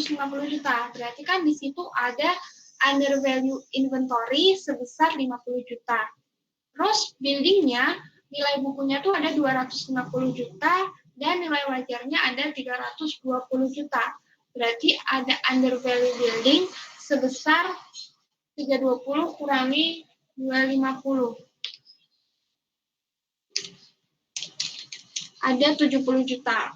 250 juta. Berarti kan di situ ada under value inventory sebesar 50 juta. Terus buildingnya, nilai bukunya tuh ada 250 juta dan nilai wajarnya ada 320 juta. Berarti ada under value building sebesar 320 kurangi 250. Ada 70 juta.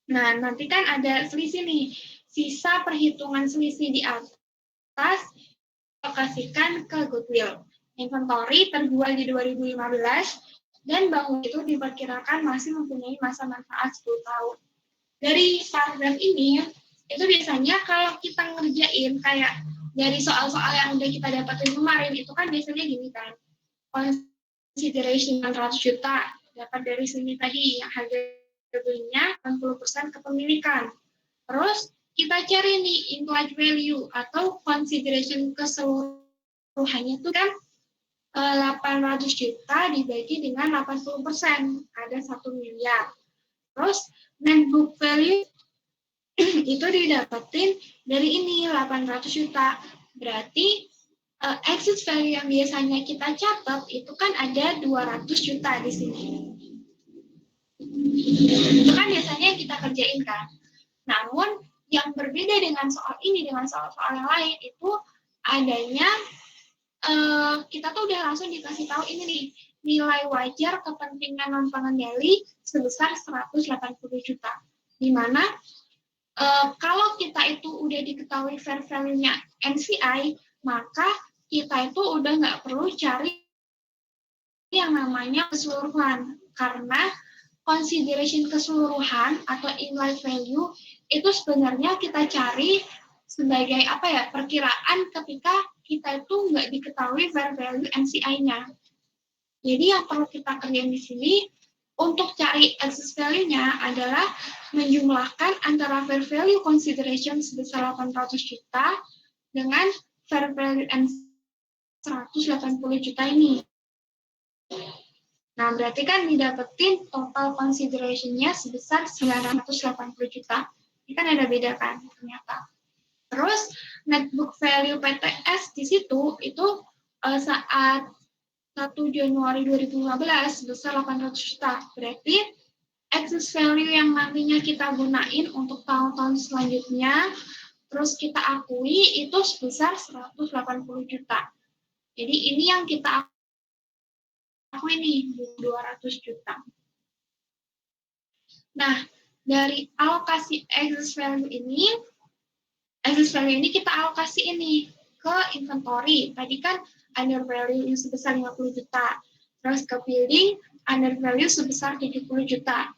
Nah, nanti kan ada selisih nih. Sisa perhitungan selisih di atas alokasikan ke goodwill. Inventory terjual di 2015 dan bangun itu diperkirakan masih mempunyai masa manfaat 10 tahun. Dari paragraf ini, itu biasanya kalau kita ngerjain kayak dari soal-soal yang udah kita dapatin kemarin, itu kan biasanya gini kan. Consideration 100 juta, dapat dari sini tadi, yang harga belinya 80% kepemilikan. Terus kita cari nih implied value atau consideration keseluruhannya itu kan 800 juta dibagi dengan 80%, ada 1 miliar. Terus net book value itu didapetin dari ini 800 juta. Berarti exit value yang biasanya kita catat itu kan ada 200 juta di sini. Itu kan biasanya yang kita kerjain kan. Namun yang berbeda dengan soal ini, dengan soal-soal yang lain itu adanya kita tuh udah langsung dikasih tahu ini nih, nilai wajar kepentingan non pengendali sebesar 180 juta. Di mana kalau kita itu udah diketahui fair value-nya NCI, maka kita itu udah nggak perlu cari yang namanya keseluruhan, karena consideration keseluruhan atau implied value itu sebenarnya kita cari sebagai apa ya, perkiraan ketika kita itu nggak diketahui fair value NCI-nya. Jadi yang perlu kita kerjain di sini untuk cari excess value-nya adalah menjumlahkan antara fair value consideration sebesar 800 juta dengan fair value NCI 180 juta ini. Nah, berarti kan didapetin total consideration-nya sebesar 980 juta. Ini kan ada beda kan ternyata. Terus net book value PTS di situ itu saat 1 Januari 2015 sebesar 800 juta. Berarti excess value yang nantinya kita gunain untuk tahun-tahun selanjutnya terus kita akui itu sebesar 180 juta. Jadi ini yang kita akui nih 200 juta. Nah, dari alokasi excess value ini kita alokasi ini ke inventory. Tadi kan under value yang sebesar 50 juta. Terus ke building under value sebesar 70 juta.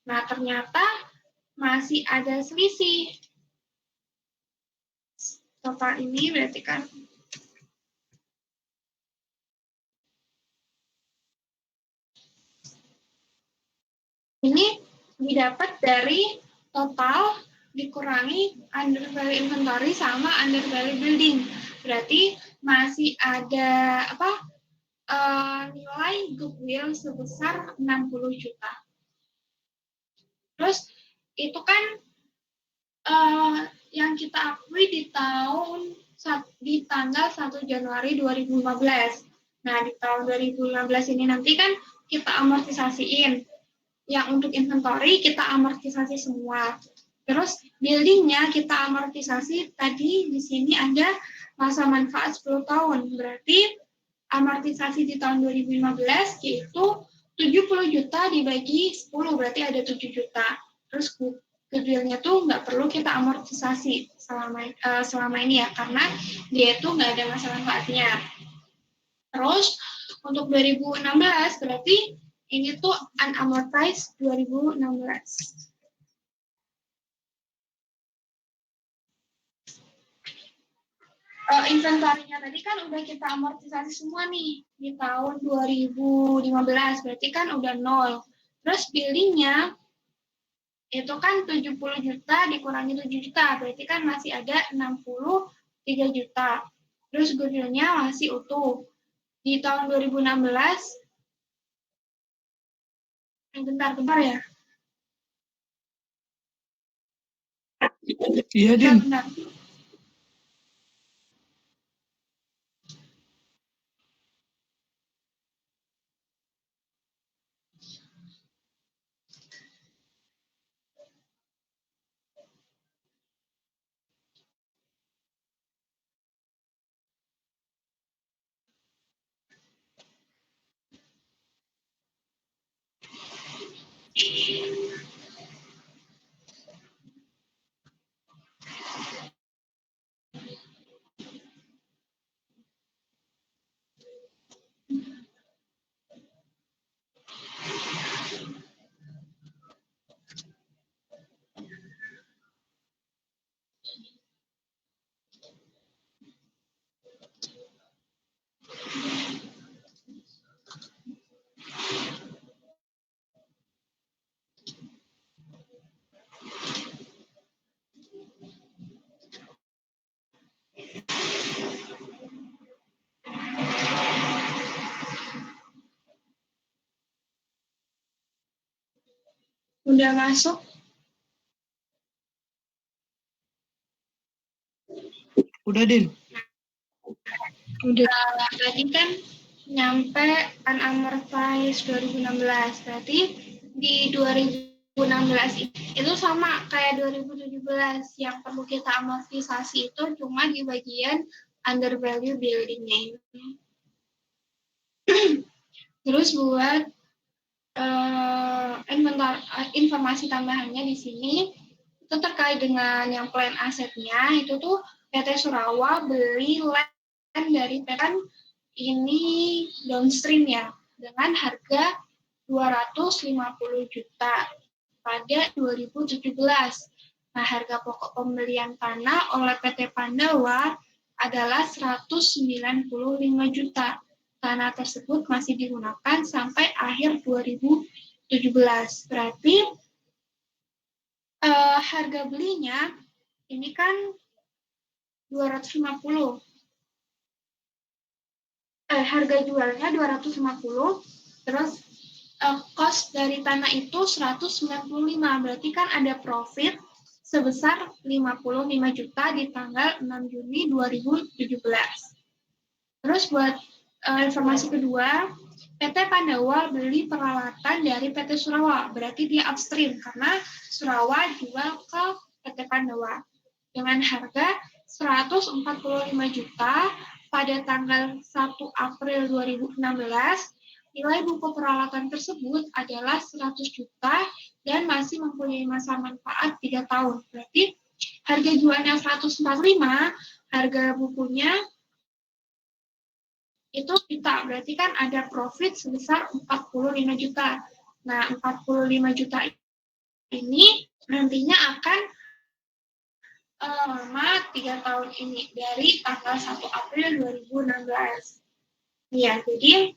Nah, ternyata masih ada selisih. Total ini berarti kan ini didapat dari total dikurangi under value inventory sama under value building. Berarti masih ada nilai goodwill sebesar 60 juta. Terus itu kan yang kita akui di tanggal 1 Januari 2015. Nah, di tahun 2015 ini nanti kan kita amortisasiin. Yang untuk inventory kita amortisasi semua. Terus buildingnya kita amortisasi tadi di sini ada masa manfaat 10 tahun. Berarti amortisasi di tahun 2015 yaitu 70 juta dibagi 10, berarti ada 7 juta. Terus goodwill-nya tuh nggak perlu kita amortisasi selama ini ya, karena dia itu nggak ada masa manfaatnya. Terus untuk 2016 berarti ini tuh unamortized 2016. Inventory-nya tadi kan udah kita amortisasi semua nih di tahun 2015, berarti kan udah 0. Terus building-nya itu kan 70 juta dikurangi 7 juta, berarti kan masih ada 63 juta. Terus goodwill-nya masih utuh. Di tahun 2016, bentar ya. Iya, Din. Benar. Udah masuk. Udah, Din. Udah. Tadi kan nyampe unamortized 2016. Berarti di 2016 itu sama kayak 2017 yang perlu kita amortisasi itu cuma di bagian under value building-nya ini. Terus buat informasi tambahannya di sini itu terkait dengan yang plan asetnya itu tuh PT Surawa beli land dari PT ini downstream ya dengan harga 250 juta pada 2017. Nah, harga pokok pembelian tanah oleh PT Pandawa adalah 195 juta. Tanah tersebut masih digunakan sampai akhir 2017. Berarti harga belinya ini kan 250. Harga jualnya 250, terus cost dari tanah itu 195. Berarti kan ada profit sebesar 55 juta di tanggal 6 Juni 2017. Terus buat informasi kedua, PT Pandawa beli peralatan dari PT Surawa, berarti dia upstream karena Surawa jual ke PT Pandawa dengan harga 145 juta pada tanggal 1 April 2016. Nilai buku peralatan tersebut adalah 100 juta dan masih mempunyai masa manfaat 3 tahun. Berarti harga jualnya 145, harga bukunya itu juta, berarti kan ada profit sebesar 45 juta. Nah, 45 juta ini nantinya akan lama 3 tahun ini dari tanggal 1 April 2016. Ya, jadi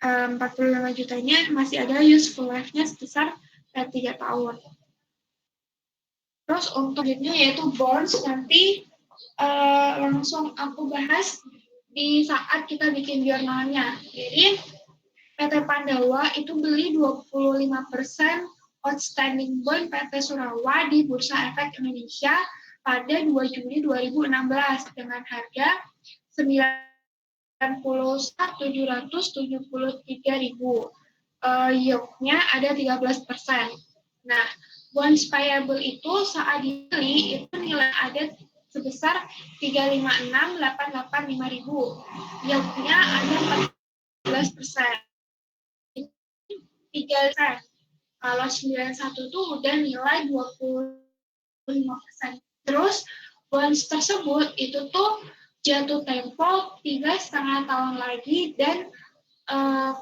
45 jutanya masih ada useful life-nya sebesar 3 tahun. Terus untuk unitnya yaitu bonds, nanti langsung aku bahas di saat kita bikin jurnalnya. Jadi PT Pandawa itu beli 25% outstanding bond PT Surawa di Bursa Efek Indonesia pada 2 Juli 2016 dengan harga 91.773.000. Yield-nya ada 13%. Nah, bonds payable itu saat dibeli itu nilai ada sebesar 356.885.000. Yield-nya ada 14%. 3%. Kalau 91 itu udah nilai 25%. Terus bonds tersebut itu tuh jatuh tempo 3,5 tahun lagi dan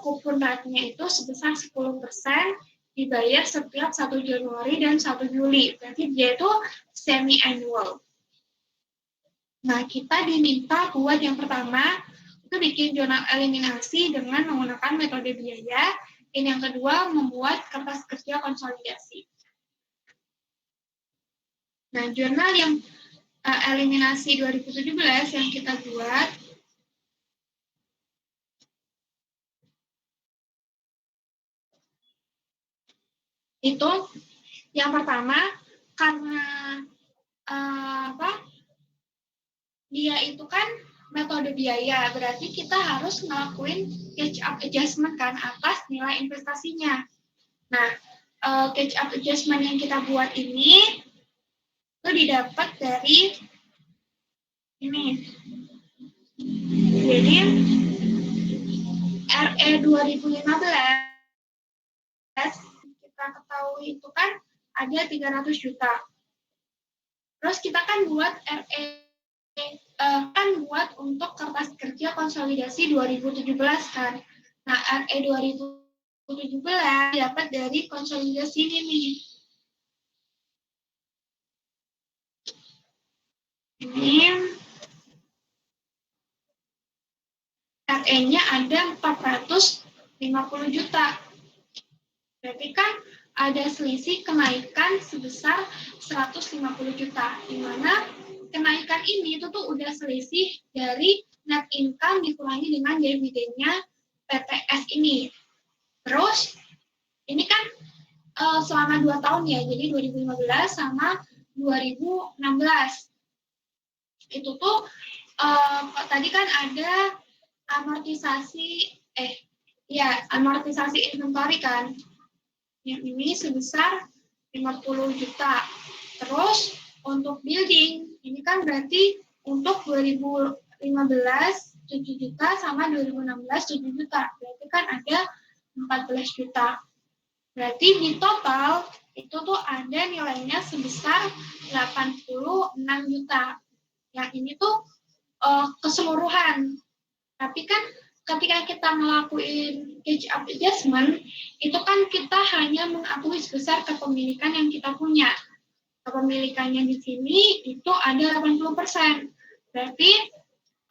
kupon rate-nya itu sebesar 10% dibayar setiap 1 Januari dan 1 Juli. Berarti dia itu semi-annual. Nah, kita diminta buat yang pertama, itu bikin jurnal eliminasi dengan menggunakan metode biaya. Yang kedua, membuat kertas kerja konsolidasi. Nah, jurnal yang eliminasi 2017 yang kita buat, itu yang pertama, karena dia itu kan metode biaya, berarti kita harus ngelakuin catch up adjustment kan atas nilai investasinya. Nah, catch up adjustment yang kita buat ini itu didapat dari ini. Jadi RE 2015 kita ketahui itu kan ada 300 juta. Terus kita kan buat RE buat untuk kertas kerja konsolidasi 2017 kan. Nah, RE 2017 dapat dari konsolidasi ini nih. Ini RE-nya ada 450 juta. Berarti kan ada selisih kenaikan sebesar 150 juta, di mana kenaikan ini itu tuh udah selisih dari net income dikurangi dengan dividennya PTS ini. Terus ini kan selama 2 tahun ya, jadi 2015 sama 2016. Itu tuh tadi kan ada amortisasi inventory kan. Yang ini sebesar 50 juta. Terus untuk building, ini kan berarti untuk 2015 7 juta sama 2016 7 juta. Berarti kan ada 14 juta. Berarti di total itu tuh ada nilainya sebesar 86 juta. Yang ini tuh keseluruhan. Tapi kan ketika kita ngelakuin catch up adjustment, itu kan kita hanya mengakui sebesar kepemilikan yang kita punya. Kepemilikannya di sini itu ada 80%. Berarti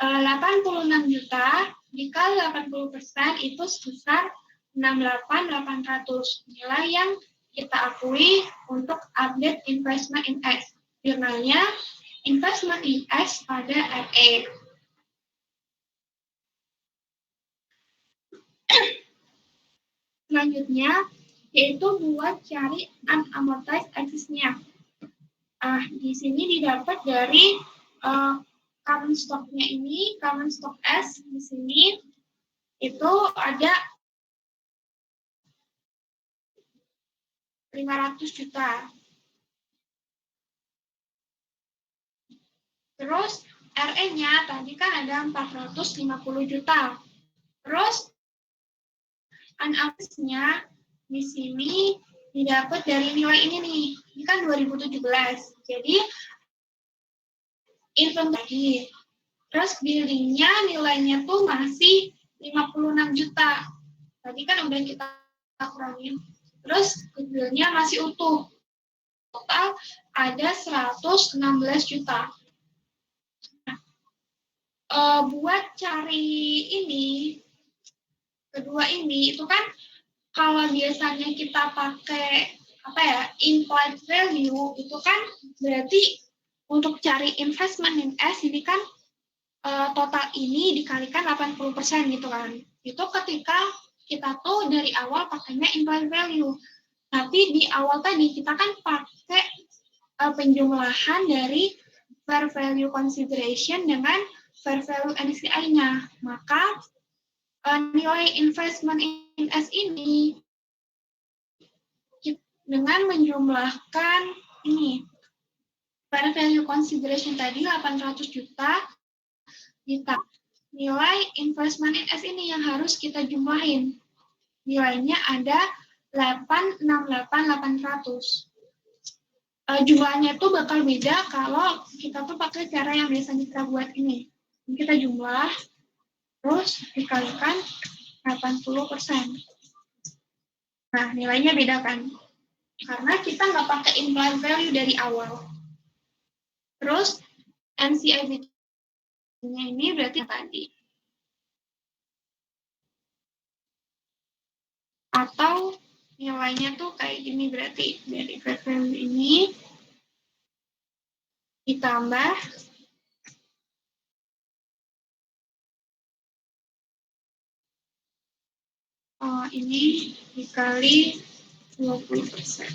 86 juta dikali 80% itu sebesar 68.800. Nilai yang kita akui untuk update investment in S. Jurnalnya investment in S pada RE. Selanjutnya, yaitu buat cari unamortized assets-nya. Di sini didapat dari common stock-nya ini, common stock S di sini itu ada 500 juta. Terus RE-nya tadi kan ada 450 juta. Terus unamortized-nya di sini didapat dari nilai ini nih. Ini kan 2017. Jadi inventory. Terus building-nya nilainya tuh masih 56 juta. Tadi kan udah kita kurangin. Terus goodwill-nya masih utuh. Total ada 116 juta. Buat cari ini, kedua ini, itu kan kalau biasanya kita pakai implied value, itu kan berarti untuk cari investment in S ini kan total ini dikalikan 80% gitu kan. Itu ketika kita tuh dari awal pakainya implied value. Tapi di awal tadi kita kan pakai penjumlahan dari fair value consideration dengan fair value NCI-nya. Maka nilai investment in S ini dengan menjumlahkan ini fair value consideration tadi 800 juta kita nilai investment in S ini yang harus kita jumlahin. Nilainya ada 868.800. Jumlahnya itu bakal beda kalau kita tuh pakai cara yang biasanya kita buat ini. Kita jumlah, terus dikalikan 80%. Nah, nilainya beda kan? Karena kita nggak pakai implied value dari awal. Terus, NCI-nya ini berarti tadi. Atau nilainya tuh kayak gini berarti. Dari fair value ini ditambah ini dikali 20%.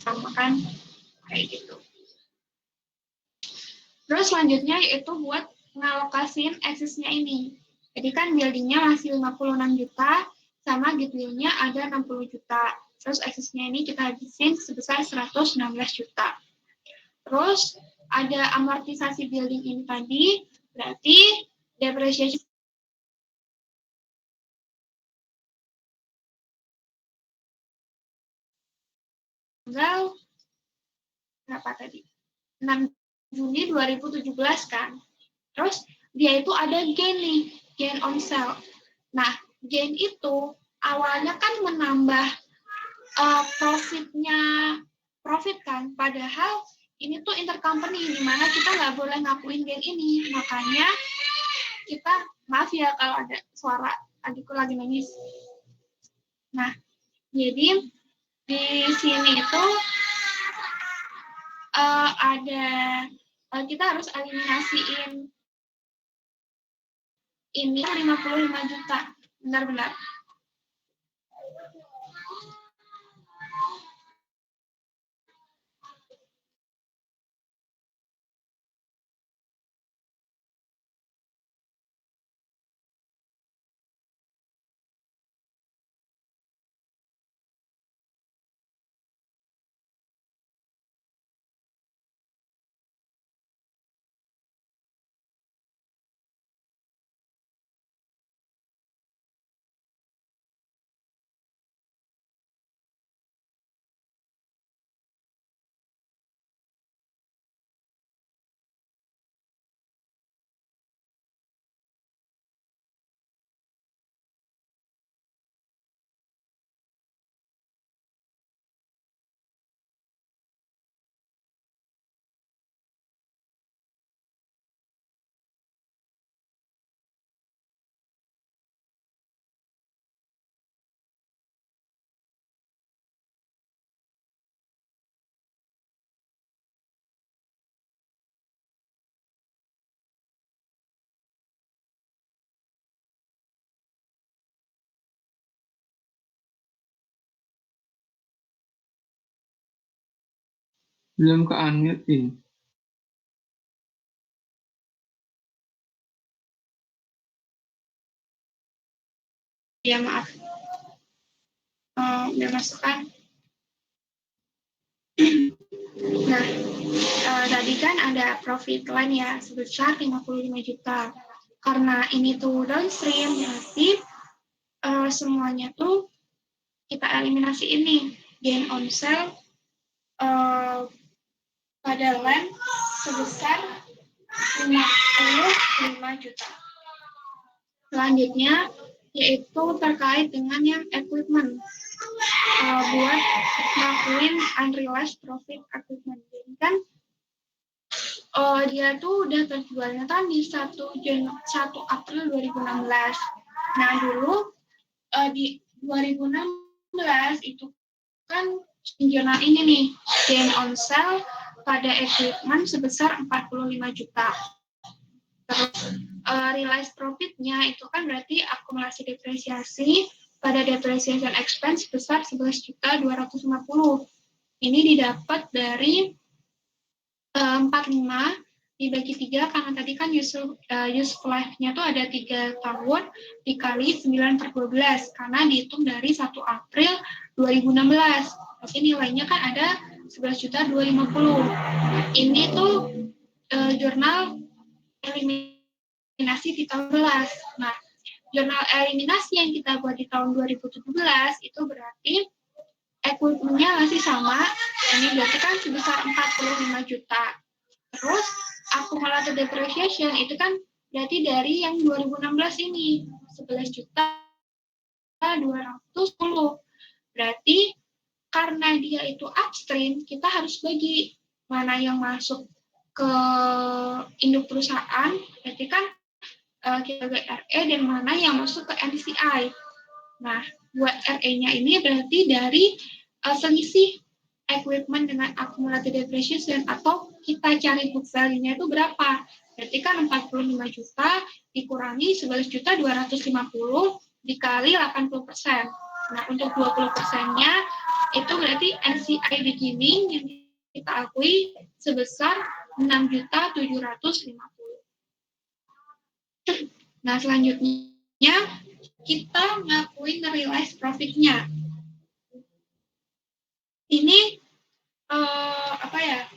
Sama kan? Kayak gitu. Terus selanjutnya yaitu buat ngalokasiin excess-nya ini. Jadi kan building-nya masih 56 juta, sama goodwill-nya ada 60 juta. Terus excess-nya ini kita habisin sebesar 116 juta. Terus ada amortisasi building ini tadi, berarti depreciation tanggal berapa tadi? 6 Juni 2017 kan. Terus dia itu ada gain nih, gain on sale. Nah, gain itu awalnya kan menambah profit kan, padahal ini tuh intercompany, di mana kita nggak boleh ngakuin gain ini. Makanya kita, maaf ya kalau ada suara adikku lagi nangis. Nah, jadi di sini itu ada kita harus eliminasiin ini 55 juta. Benar-benar. Belum ke unmute ini. Ya maaf. Udah masuk kan? Nah, tadi kan ada profit line ya sebesar 55 juta. Karena ini tuh downstream, berarti semuanya tuh kita eliminasi ini. Gain on sale pada line sebesar 55 juta. Selanjutnya yaitu terkait dengan yang equipment. Buat ngelakuin unrealized profit equipment. Jadi kan dia tuh udah terjualnya kan di 1 April 2016. Nah, dulu di 2016 itu kan jurnal ini nih, gain on sale pada equipment sebesar 45 juta. Terus realized profit-nya itu kan berarti akumulasi depresiasi pada depreciation expense sebesar 11.250. Ini didapat dari 45 dibagi 3 karena tadi kan useful life-nya tuh ada 3 tahun dikali 9/12 karena dihitung dari 1 April 2016. Berarti nilainya kan ada 11.250. Ini tuh jurnal eliminasi di tahun 2011. Nah, jurnal eliminasi yang kita buat di tahun 2017 itu berarti equipment-nya masih sama, ini berarti kan sebesar 45 juta. Terus accumulated depreciation itu kan berarti dari yang 2016 ini 11 juta 210. Berarti karena dia itu upstream, kita harus bagi mana yang masuk ke induk perusahaan, berarti kan kita bagi RE dan mana yang masuk ke NCI. Nah, buat RE-nya ini berarti dari selisih equipment dengan accumulated depreciation atau kita cari book value-nya itu berapa. Berarti kan 45 juta dikurangi 11.250 dikali 80%. Nah, untuk 20%-nya itu berarti NCI beginning yang kita akui sebesar 6.750.000. Nah, selanjutnya kita ngakuin realized profit-nya. Ini apa ya?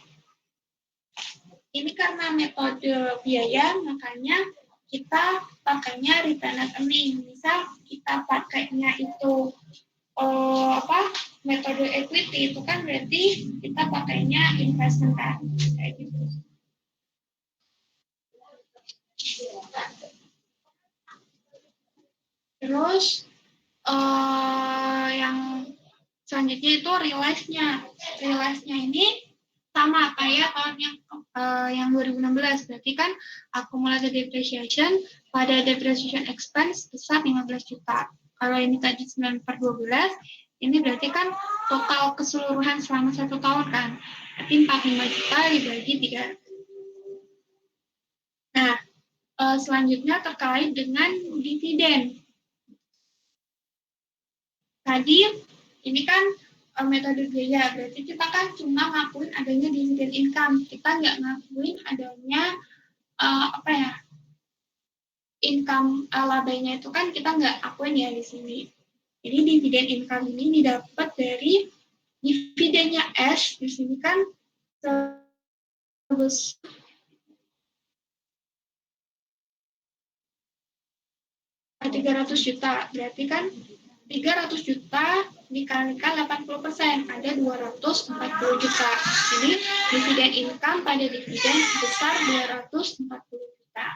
Ini karena metode biaya, makanya kita pakainya retained earning. Misal kita pakainya itu metode equity, itu kan berarti kita pakainya investment kan, kayak gitu. Terus yang selanjutnya itu realize-nya. Realize-nya ini sama kayak tahun yang 2016, berarti kan accumulated depreciation pada depreciation expense besar 15 juta. Kalau ini tadi 9/12, ini berarti kan total keseluruhan selama 1 tahun kan, berarti 45 juta dibagi 3. Nah, selanjutnya terkait dengan dividen. Tadi ini kan metode biaya, berarti kita kan cuma ngakuin adanya dividen income, kita nggak ngakuin adanya income labanya itu kan kita nggak akuin ya di sini. Jadi dividen income ini didapat dari dividennya S di sini kan sebesar 300 juta, berarti kan 300 juta dikalikan 80%, ada 240 juta. Jadi dividen income pada dividen sebesar 240 juta.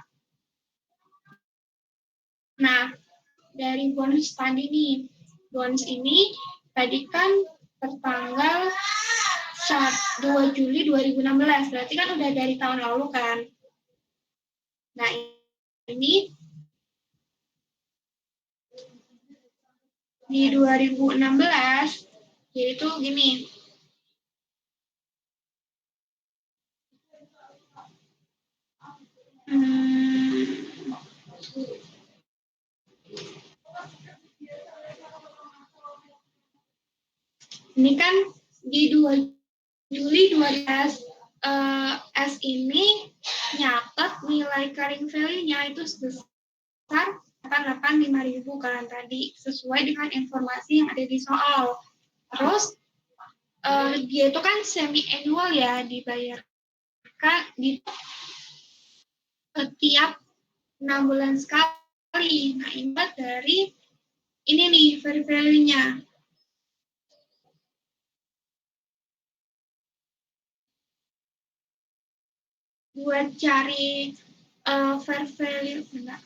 Nah, dari bonus tadi nih, bonus ini tadi kan tertanggal 2 Juli 2016, berarti kan udah dari tahun lalu kan. Nah, ini di 2016, yaitu gini. Ini kan di 2 Juli 2016, S ini nyatet nilai carrying value-nya itu sebesar 885.000 kan tadi, sesuai dengan informasi yang ada di soal. Terus dia itu kan semi annual ya, dibayarkan di setiap 6 bulan sekali. Nah, ini dari ini nih fair value-nya. Buat cari fair value, enggak.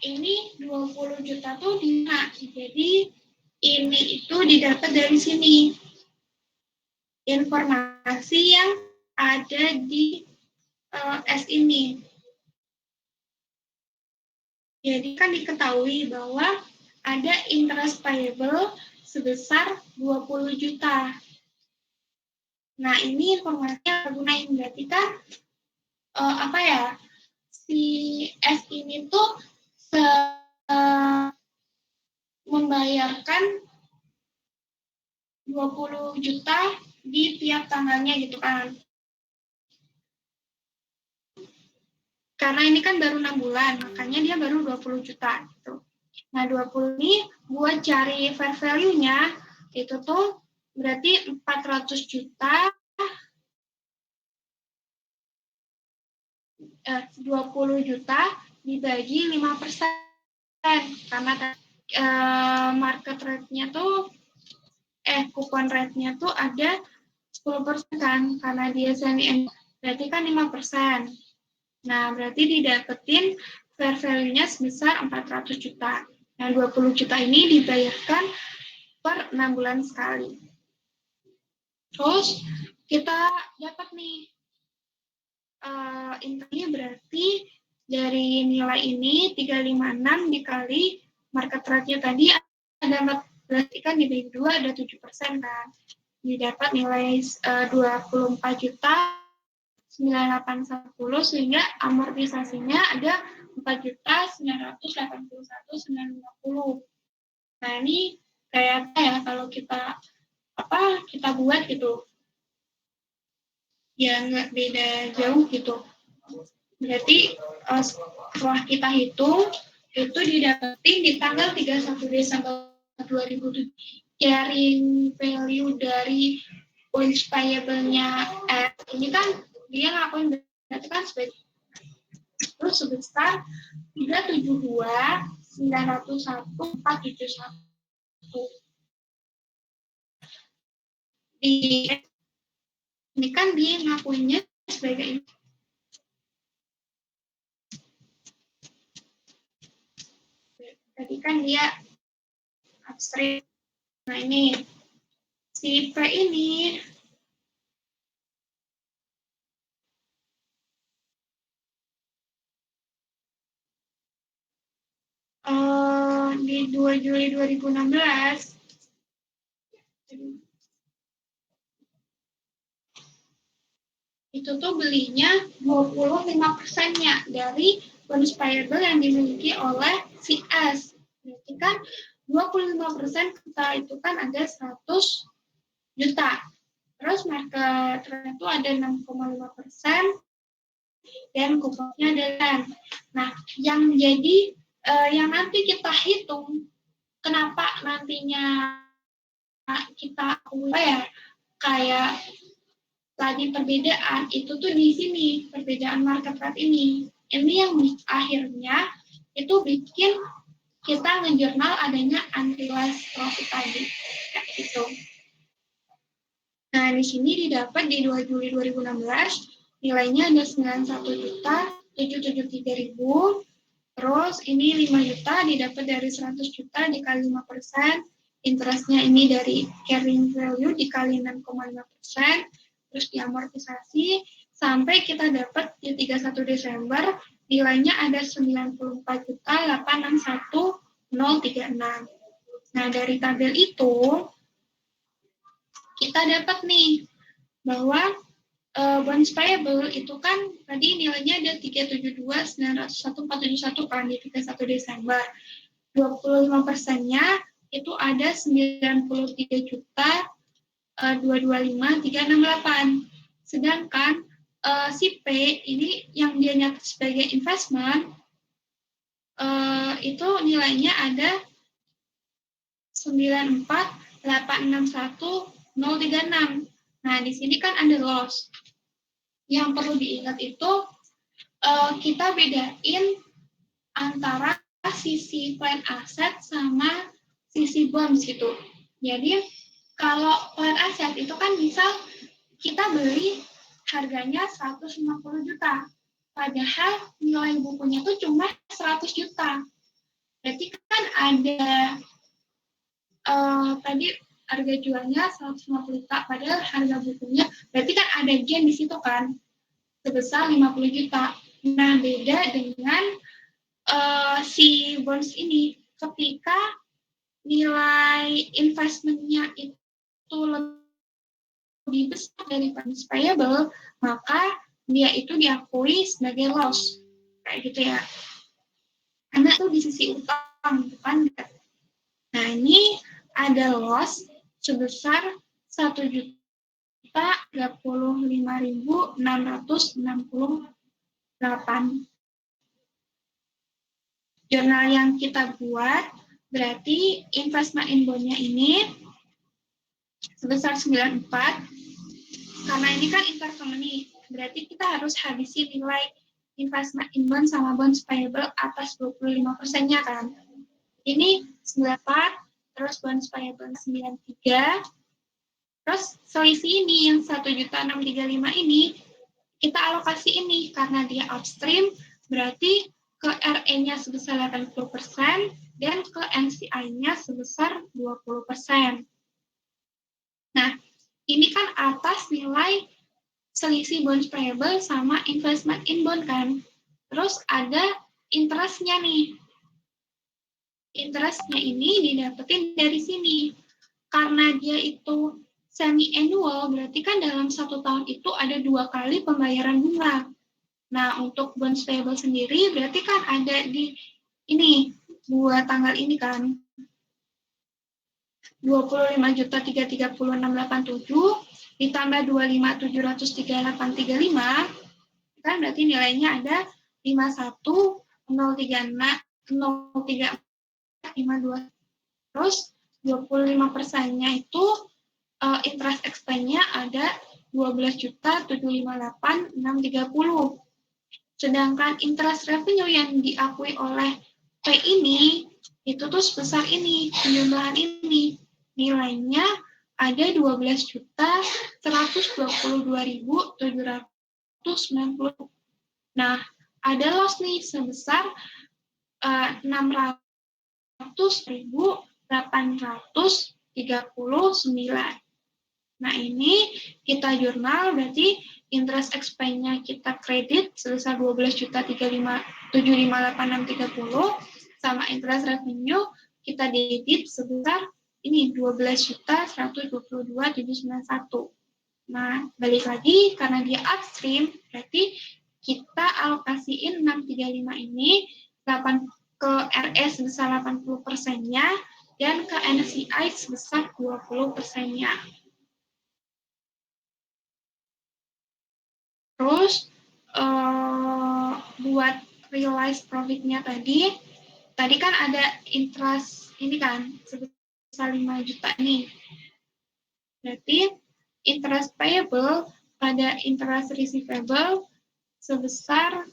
Ini 20 juta tuh di mana? Jadi ini itu didapat dari sini. Informasi yang ada di S ini. Jadi kan diketahui bahwa ada interest payable sebesar 20 juta. Nah, ini informasinya gunain, berarti kan si S ini tuh membayarkan 20 juta di tiap tanggalnya gitu kan. Karena ini kan baru 6 bulan, makanya dia baru 20 juta gitu. Nah, 20 ini buat cari fair value-nya itu tuh berarti 400 juta 20 juta dibagi 5%. Karena market rate-nya tuh coupon rate-nya tuh ada 10% kan, karena dia semi annual, berarti kan 5%. Nah, berarti didapetin fair value-nya sebesar 400 juta. Nah, 20 juta ini dibayarkan per 6 bulan sekali. Terus kita dapat nih intinya berarti dari nilai ini 356 dikali market rate-nya tadi ada berarti kan dibagi 2 ada 7% kan. Didapat nilai 24 juta 9810 sehingga amortisasinya ada 4.981.950. Nah ini kayak ya kalau kita buat gitu ya nggak beda jauh gitu. Berarti setelah kita hitung itu didapetin di tanggal 31 Desember 2007. Carrying value dari bonds payable-nya ini kan dia ngakuin berarti kan sebagai terus sebesar 372.901.471 di ini kan dia ngakuinnya sebagai tadi kan dia upstream. Nah ini si P ini di 2 Juli 2016 itu tuh belinya 25%-nya dari bonus payable yang dimiliki oleh si S. Berarti kan 25% kita itu kan ada 100 juta. Terus market rate itu ada 6,5% dan kuponnya ada 10. Nah, yang jadi yang nanti kita hitung kenapa nantinya kita kayak tadi perbedaan itu tuh di sini perbedaan market rate ini yang akhirnya itu bikin kita ngejurnal adanya unrealized profit tadi kayak gitu. Nah di sini didapat di 2 Juli 2016 nilainya ada 91.773.000. Terus ini 5 juta didapat dari 100 juta dikali 5%. Interestnya ini dari carrying value dikali 6,5%. Terus diamortisasi sampai kita dapat di 31 Desember nilainya ada 94.861.036. Nah, dari tabel itu kita dapat nih bahwa bonds payable itu kan tadi nilainya ada 372.901.471 kan di 31 Desember. 25%-nya itu ada 93 juta 225.368. Sedangkan si P ini yang dia nyata sebagai investment itu nilainya ada 94.861.036. Nah, di sini kan ada loss. Yang perlu diingat itu kita bedain antara sisi plan aset sama sisi bonds gitu. Jadi kalau plan aset itu kan misal kita beli harganya 150 juta. Padahal nilai bukunya tuh cuma 100 juta. Berarti kan ada tadi harga jualnya 150 juta, padahal harga bukunya berarti kan ada gain di situ kan sebesar 50 juta. Nah, beda dengan si bonds ini ketika nilai investmentnya itu lebih besar dari bonds payable, maka dia itu diakui sebagai loss kayak gitu ya. Karena itu di sisi utang bukan. Nah, ini ada loss sebesar 1.035.668. Jurnal yang kita buat berarti investment in bond-nya ini sebesar 94. Karena ini kan intercompany, berarti kita harus habisi nilai investment in bond sama bonds payable atas 25%-nya kan. Ini 94, terus bonds payable 93, terus selisih ini yang 1.635 ini kita alokasi ini karena dia upstream berarti ke RE-nya sebesar 80% dan ke NCI-nya sebesar 20%. Nah, ini kan atas nilai selisih bonds payable sama investment in bond kan. Terus ada interestnya nih. Interestnya ini didapetin dari sini. Karena dia itu semi-annual, berarti kan dalam 1 tahun itu ada 2 kali pembayaran bunga. Nah, untuk bonds payable sendiri berarti kan ada di ini, buat tanggal ini kan. 25.336.87 ditambah 25.738.35 kan berarti nilainya ada 51.036.034.52. Terus 25%-nya itu interest expense-nya ada 12.758.630. Sedangkan interest revenue yang diakui oleh P ini itu tuh sebesar ini, penjumlahan ini. Nilainya ada 12.122.790. Nah, ada loss nih sebesar 600.839. Nah, ini kita jurnal berarti interest expense-nya kita kredit sebesar 12.758.630 sama interest revenue kita debit sebesar ini 12.122.791. Nah, balik lagi karena dia upstream berarti kita alokasiin 635 ini ke RE sebesar 80%-nya dan ke NCI sebesar 20%-nya. Terus buat realized profit-nya tadi kan ada interest ini kan sebesar 5 juta nih. Berarti interest payable pada interest receivable sebesar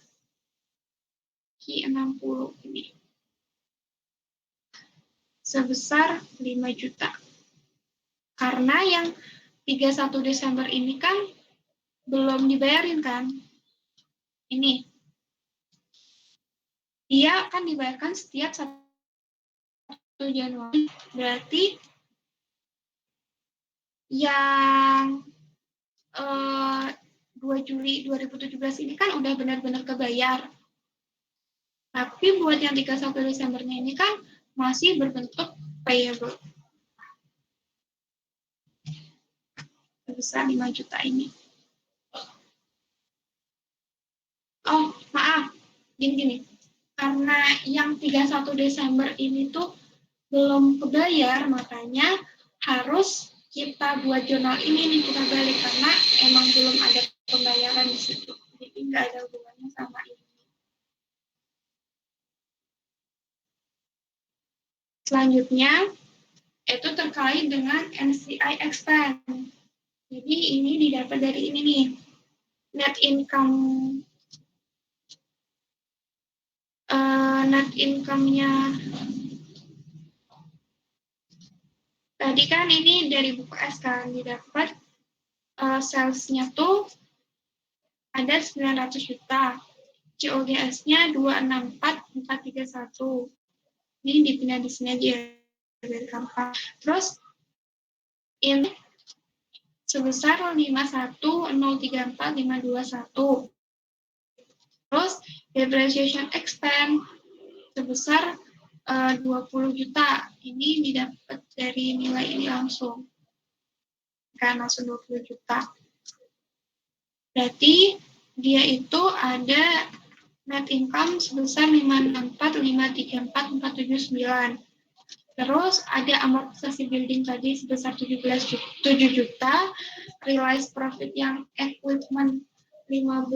Q60 ini. Sebesar 5 juta. Karena yang 31 Desember ini kan belum dibayarin kan? Ini. Dia akan dibayarkan setiap 1 Januari. Berarti yang 2 Juli 2017 ini kan udah benar-benar kebayar. Tapi buat yang 31 Desembernya ini kan masih berbentuk payable. Sebesar 5 juta ini. Oh, maaf. Gini. Karena yang 31 Desember ini tuh belum kebayar, makanya harus kita buat jurnal ini nih kita balik karena emang belum ada pembayaran di situ. Jadi nggak ada hubungannya sama ini. Selanjutnya, itu terkait dengan NCI expense. Jadi ini didapat dari ini nih, net income-nya. Tadi kan ini dari buku S kan didapat sales-nya tuh ada 900 juta. COGS-nya 264.431. Ini dipindah di sini aja dari gampang. Terus ini sebesar 51.034.521. Terus depreciation expense sebesar 20 juta. Ini didapat dari nilai ini langsung. Kan langsung 20 juta. Berarti dia itu ada net income sebesar 564.534.479. Terus ada amortisasi building tadi sebesar 7 juta, realized profit yang equipment 15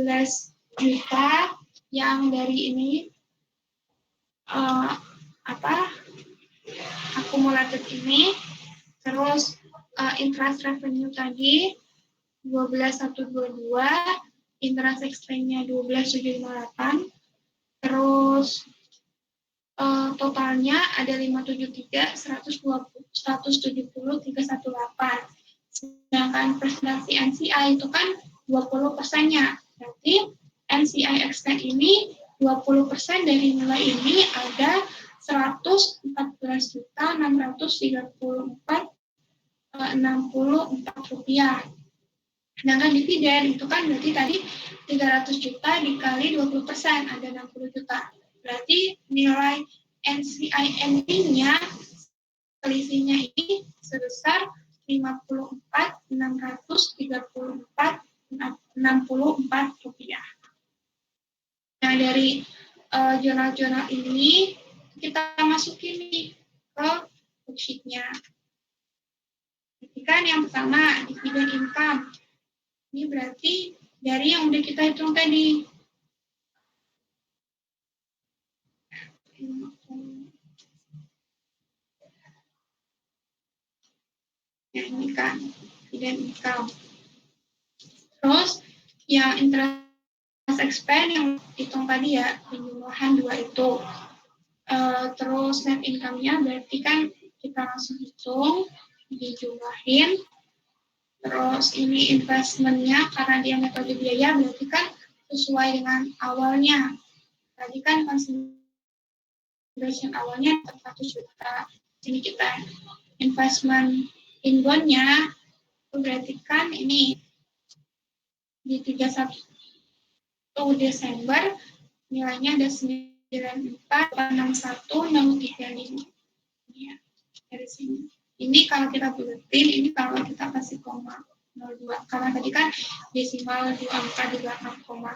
juta, yang dari ini akumulatif ini, terus interest revenue tadi 12.122, interest expense-nya 12.758, terus totalnya ada 573.170.318. Sedangkan presentasi NCI itu kan 20%-nya. Berarti NCI expense ini 20% dari nilai ini ada 114.634.000 Rp64. Sedangkan dividen itu kan berarti tadi 300 juta dikali 20%, ada 60 juta. Berarti nilai NCINP-nya, selisihnya ini sebesar 54.634,64 rupiah. Nah, dari jurnal-jurnal ini kita masukin nih ke worksheet-nya. Kan yang pertama, dividen income. Ini berarti dari yang udah kita hitung tadi. Ya, ini kan dividen income. Terus yang interest expense yang hitung tadi ya, penjumlahan 2 itu. Terus net income-nya berarti kan kita langsung hitung, dijumlahin. Terus ini investment-nya karena dia metode biaya berarti kan sesuai dengan awalnya. Tadi kan consideration awalnya 100 juta. Jadi kita investment in bond-nya itu berarti kan ini di 31 Desember nilainya ada 94.61.035. Ya, dari sini. Ini kalau kita buletin, ini kalau kita kasih koma 02. Karena tadi kan desimal 2 angka di belakang koma.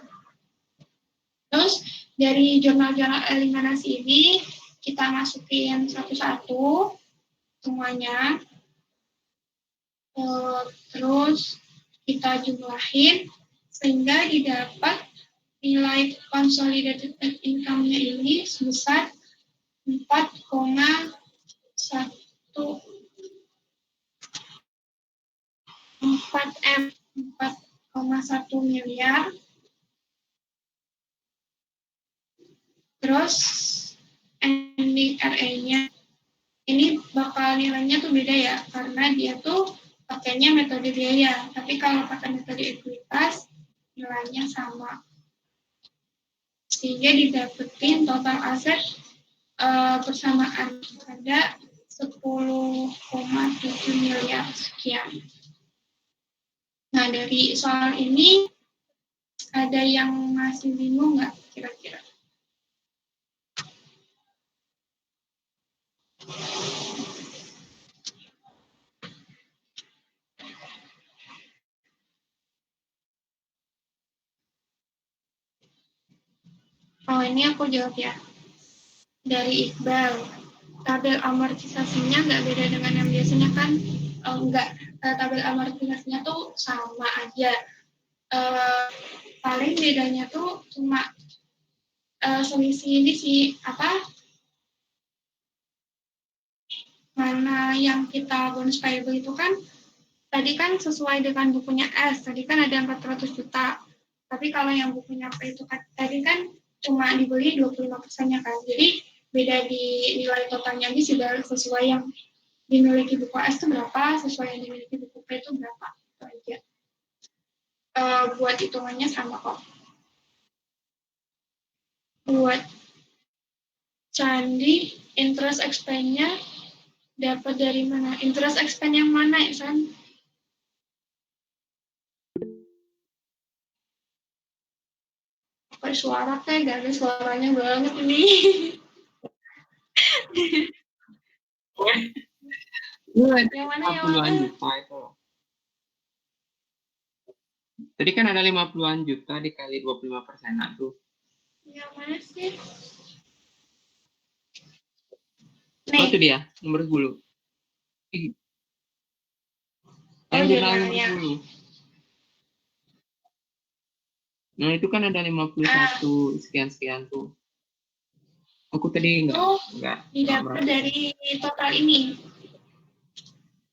Terus dari jurnal-jurnal eliminasi ini kita masukin satu-satu semuanya. Terus kita jumlahin sehingga didapat nilai consolidated net income-nya ini sebesar 4,1 miliar. Terus ending RA-nya ini bakal nilainya tuh beda ya, karena dia tuh pakainya metode biaya. Tapi kalau pakai metode ekuitas, nilainya sama. Sehingga didapetin total aset bersamaan ada 10,7 miliar sekian. Nah, dari soal ini ada yang masih bingung nggak kira-kira? Oh, ini aku jawab ya. Dari Iqbal, tabel amortisasinya nggak beda dengan yang biasanya kan? Tabel amortisasinya tuh sama aja. Paling bedanya tuh cuma selisih ini sih, mana yang kita bonus payable itu kan tadi kan sesuai dengan bukunya S, tadi kan ada 400 juta. Tapi kalau yang bukunya P itu kan tadi kan cuma dibeli 25%-nya kan. Jadi beda di nilai totalnya ini sudah sesuai yang dimiliki buku S itu berapa, sesuai yang dimiliki buku P itu berapa. Itu aja. Buat hitungannya sama kok. Buat Candi, interest expense-nya dapat dari mana? Interest expense yang mana ya, San? Pakai suara kayak gak ada suaranya banget ini. Yang mana yang 50-an juta itu. Tadi kan ada 50-an juta dikali 25%-an tuh. Yang mana sih? Oh, itu dia, nomor 10. Yang jurnal nomor 10. Nah, itu kan ada 51 sekian-sekian tuh. Aku tadi enggak didapat dari total ini.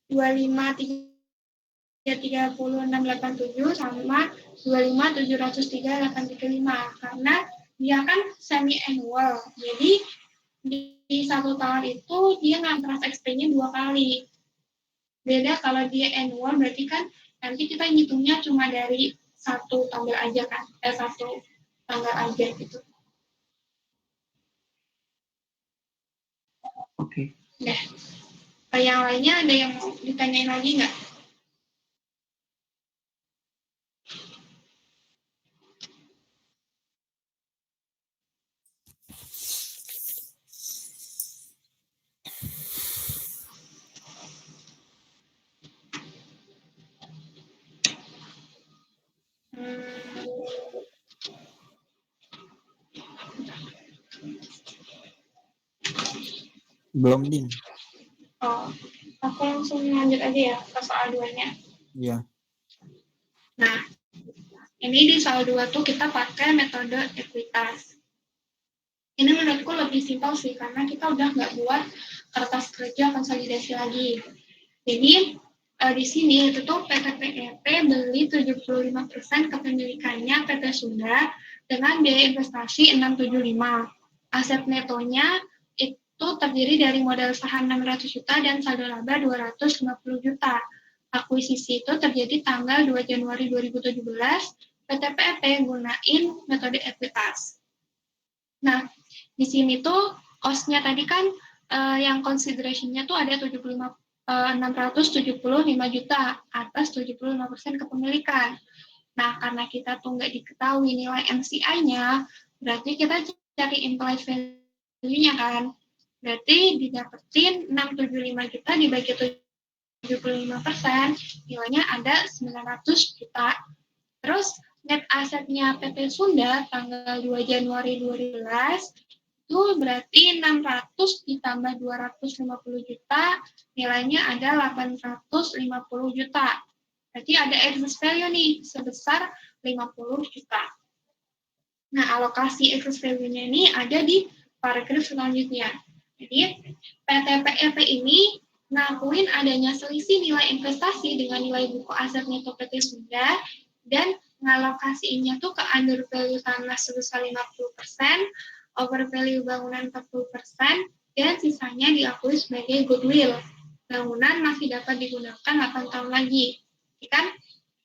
25.330.687 sama 25.703.835 karena dia kan semi annual. Jadi di satu tahun itu dia ngantras expense-nya 2 kali. Beda kalau dia annual berarti kan nanti kita ngitungnya cuma dari satu tanggal aja kan, satu tanggal aja gitu. Oke. Nah, Yang lainnya ada yang mau ditanyain lagi nggak? Belum, Din. Oh, aku langsung lanjut aja ya ke soal 2-nya. Iya. Nah, ini di soal 2 tuh kita pakai metode ekuitas. Ini menurutku lebih simpel sih, karena kita udah nggak buat kertas kerja konsolidasi lagi. Jadi, di sini itu tuh PT PEP beli 75% kepemilikannya PT Sunda dengan biaya investasi 675. Aset netonya itu terdiri dari modal saham 600 juta dan saldo laba 250 juta. Akuisisi itu terjadi tanggal 2 Januari 2017. PT PEP gunain metode ekuitas. Nah, di sini tuh cost-nya tadi kan yang consideration-nya tuh ada 675 juta atas 75% kepemilikan. Nah, karena kita tuh nggak diketahui nilai NCI-nya, berarti kita cari implied value-nya kan. Berarti didapetin 675 juta dibagi 75%, nilainya ada 900 juta. Terus net asetnya PT Sunda tanggal 2 Januari 2011 itu berarti 600 ditambah 250 juta, nilainya ada 850 juta. Berarti ada excess value nih sebesar 50 juta. Nah, alokasi excess value-nya ini ada di paragraf selanjutnya. Jadi, PT PEP ini ngakuin adanya selisih nilai investasi dengan nilai buku aset neto PT Sunda dan ngalokasiinnya tuh ke under value tanah sebesar 50%, over value bangunan 40%, dan sisanya diakui sebagai goodwill. Bangunan masih dapat digunakan 8 tahun lagi. Kan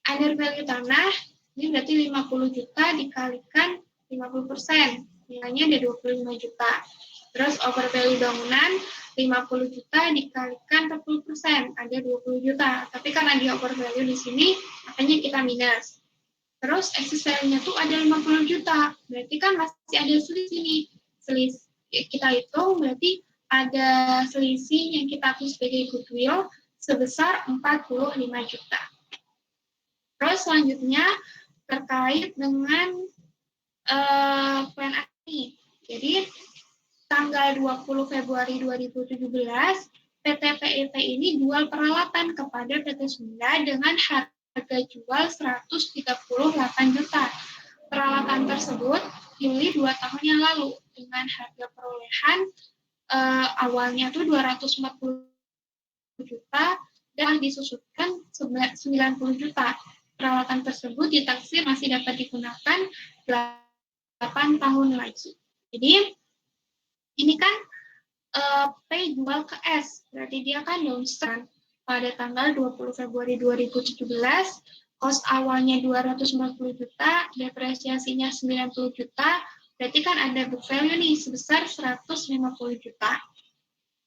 under value tanah ini berarti 50 juta dikalikan 50%, nilainya ada 25 juta. Terus over value bangunan 50 juta dikalikan 40%, ada 20 juta. Tapi karena di over value di sini, makanya kita minus. Terus excess value-nya tuh ada 50 juta. Berarti kan masih ada selisih nih. Selisih kita hitung berarti ada selisih yang kita akui sebagai goodwill sebesar 45 juta. Terus selanjutnya terkait dengan plan ini. Jadi tanggal 20 Februari 2017 PT PEP ini jual peralatan kepada PT Sunda dengan harga jual 138 juta. Peralatan tersebut dibeli 2 tahun yang lalu dengan harga perolehan awalnya tuh 240 juta dan disusutkan 90 juta. Peralatan tersebut ditaksir masih dapat digunakan 8 tahun lagi. Jadi ini kan P jual ke S, berarti dia kan downstream pada tanggal 20 Februari 2017, cost awalnya 250 juta, depresiasinya 90 juta, berarti kan ada book value nih sebesar 150 juta.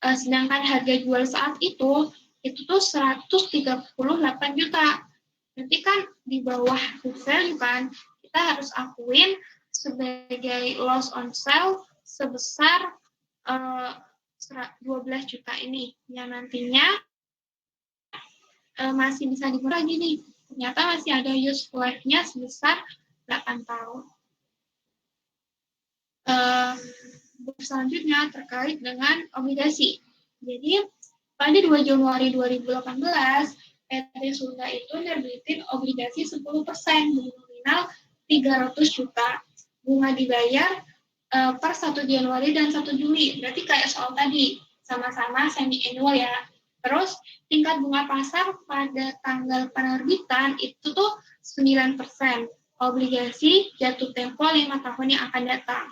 Sedangkan harga jual saat itu tuh 138 juta. Berarti kan di bawah book value kan, kita harus akuin sebagai loss on sale sebesar 12 juta ini yang nantinya masih bisa dikurangi nih. Ternyata masih ada useful life-nya sebesar 8 tahun. Selanjutnya terkait dengan obligasi. Jadi pada 2 Januari 2018 PT Sunda itu nerbitin obligasi 10% nominal 300 juta. Bunga dibayar per 1 Januari dan 1 Juli. Berarti kayak soal tadi, sama-sama semi-annual ya. Terus tingkat bunga pasar pada tanggal penerbitan itu tuh 9%. Obligasi jatuh tempo 5 tahun yang akan datang.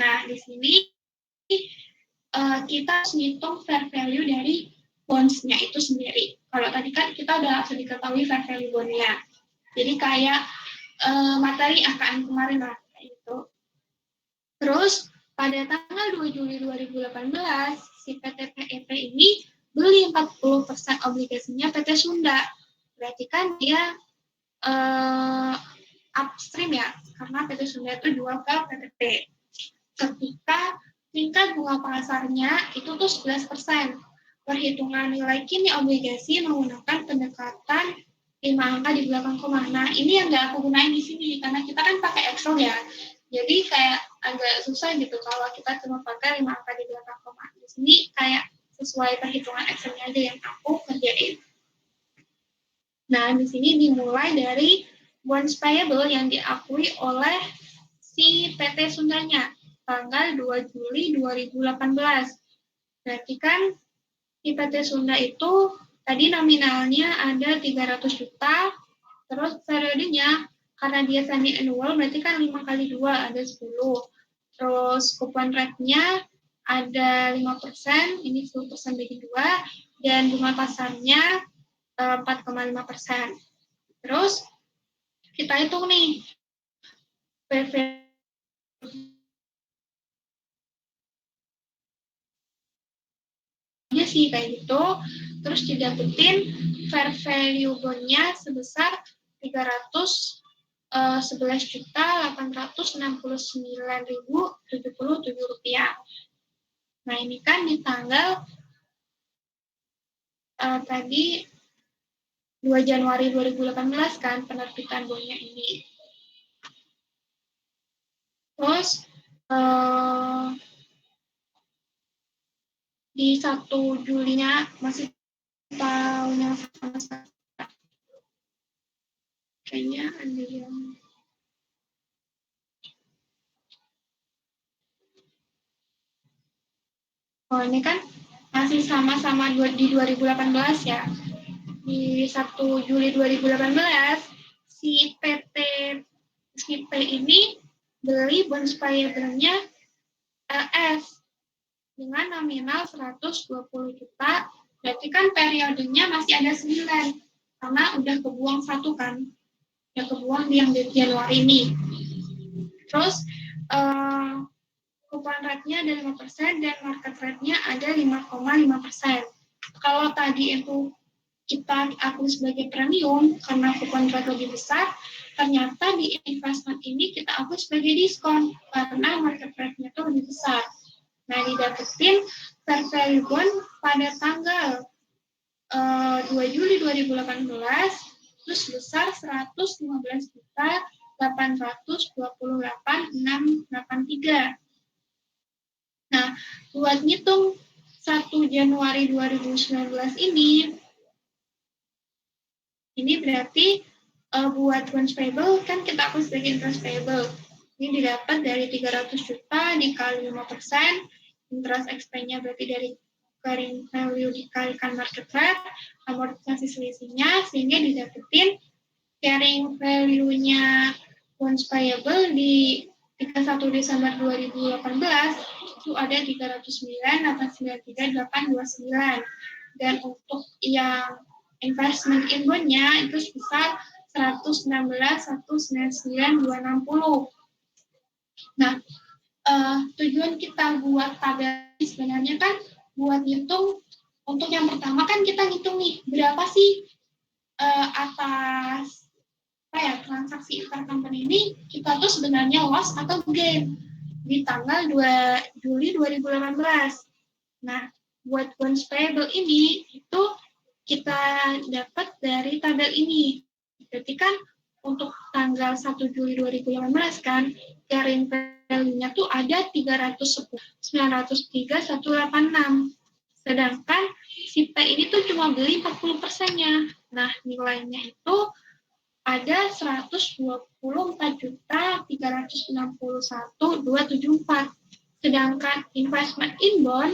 Nah, di sini kita harus ngitung fair value dari bonds-nya itu sendiri. Kalau tadi kan kita udah langsung diketahui fair value bond-nya. Jadi kayak materi AKM kemarin lah, itu. Terus pada tanggal 2 Juli 2018, si PT PEP ini beli 40% obligasinya PT Sunda. Berarti kan dia upstream ya, karena PT Sunda itu jual ke PTT. Ketika tingkat bunga pasarnya itu tuh 11%. Perhitungan nilai kini obligasi menggunakan pendekatan 5 angka di belakang koma. Nah, ini yang nggak aku gunain di sini, karena kita kan pakai Excel ya. Jadi kayak agak susah gitu kalau kita cuma pakai 5 angka di belakang koma. Di sini kayak sesuai perhitungan Excel-nya aja yang aku kerjain. Nah, di sini dimulai dari bonds payable yang diakui oleh si PT Sundanya tanggal 2 Juli 2018. Berarti kan di PT Sunda itu tadi nominalnya ada 300 juta, terus periodenya karena dia semi annual berarti kan 5 kali 2 ada 10. Terus coupon rate-nya ada 5%, ini 10% bagi 2, dan bunga pasarnya 4,5%. Terus kita hitung nih PV aja sih kayak gitu. Terus didapetin fair value bond-nya sebesar 311.869.077 rupiah. Nah, ini kan di tanggal tadi 2 Januari 2018 kan penerbitan bondnya ini. Terus di 1 Julinya masih tahun yang sama. Kayaknya ada yang ini kan masih sama-sama di 2018 ya. Di 1 Juli 2018 si PT SIP ini beli bonds payable-nya LS dengan nominal 120 juta. Berarti kan periodenya masih ada 9 karena udah kebuang 1 kan. Udah kebuang yang di Januari ini. Terus coupon rate-nya ada 5% dan market rate-nya ada 5,5%. Kalau tadi itu kita akui sebagai premium karena coupon rate lebih besar, ternyata di investment ini kita akui sebagai diskon karena market rate-nya itu lebih besar. Nah, didapetin fair value bond pada tanggal 2 Juli 2018 itu sebesar 115.828.683. Nah, buat ngitung 1 Januari 2019 ini berarti buat bonds payable kan kita akui sebagai interest payable. Ini didapat dari 300 juta dikali 5%, interest expense-nya berarti dari carrying value dikalikan market rate, amortisasi selisihnya, sehingga didapetin carrying value-nya bonds payable di 31 Desember 2018 itu ada 309.893.829. Dan untuk yang investment in bond-nya itu sebesar 116.199.260. Nah, tujuan kita buat tabel sebenarnya kan buat ngitung. Untuk yang pertama kan kita ngitung nih berapa sih atas transaksi intercompany ini kita tuh sebenarnya loss atau gain di tanggal 2 Juli 2018. Nah, buat bonds payable ini itu kita dapat dari tabel ini. Berarti kan untuk tanggal 1 Juli 2018 kan carrying value-nya tuh ada 310.903.186. Sedangkan si P ini tuh cuma beli 40%-nya. Nah, nilainya itu ada 124.361.274. Sedangkan investment in bond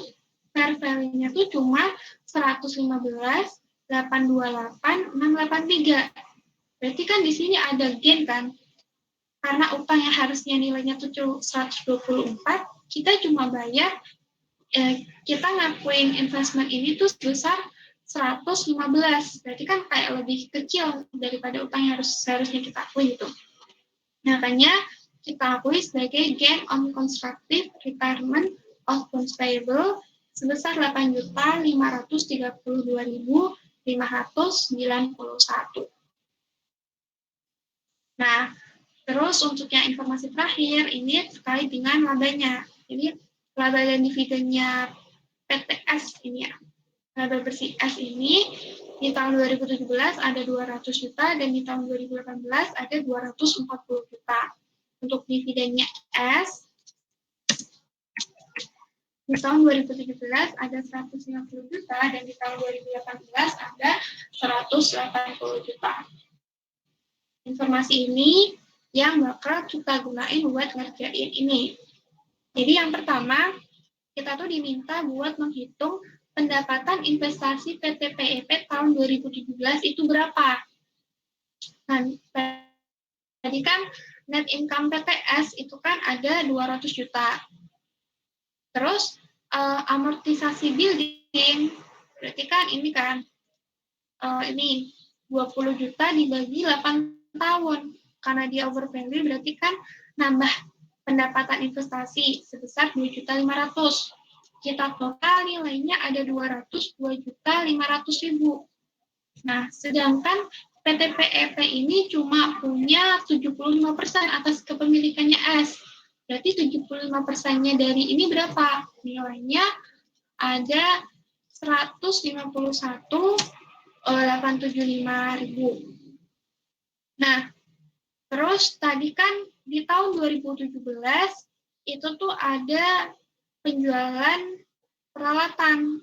fair value-nya tuh cuma 115.828.683. Berarti kan di sini ada gain kan? Karena utang yang harusnya nilainya tuh 124, kita cuma bayar kita ngakuin investment ini tuh sebesar 115, berarti kan kayak lebih kecil daripada utang yang seharusnya kita akui itu. Makanya kita akui sebagai gain on constructive retirement of bonds payable sebesar 8.532.591. Nah, terus untuk yang informasi terakhir, ini terkait dengan labanya. Jadi, laba dan dividennya PTS ini ya. Laba bersih S ini di tahun 2017 ada 200 juta dan di tahun 2018 ada 240 juta. Untuk dividennya S di tahun 2017 ada 150 juta dan di tahun 2018 ada 180 juta. Informasi ini yang bakal kita gunain buat ngerjain ini. Jadi yang pertama, kita tuh diminta buat menghitung pendapatan investasi PT PEP tahun 2017 itu berapa. Nah, tadi kan net income PTS itu kan ada 200 juta. Terus amortisasi building, berarti kan ini kan ini 20 juta dibagi 8 tahun. Karena dia overvalue berarti kan nambah pendapatan investasi sebesar 2.500.000. Kita total nilainya ada 202.500.000. Nah, sedangkan PT PEP ini cuma punya 75% atas kepemilikannya S. Berarti 75%-nya dari ini berapa? Nilainya ada 151.875.000. Nah, terus tadi kan di tahun 2017 itu tuh ada penjualan peralatan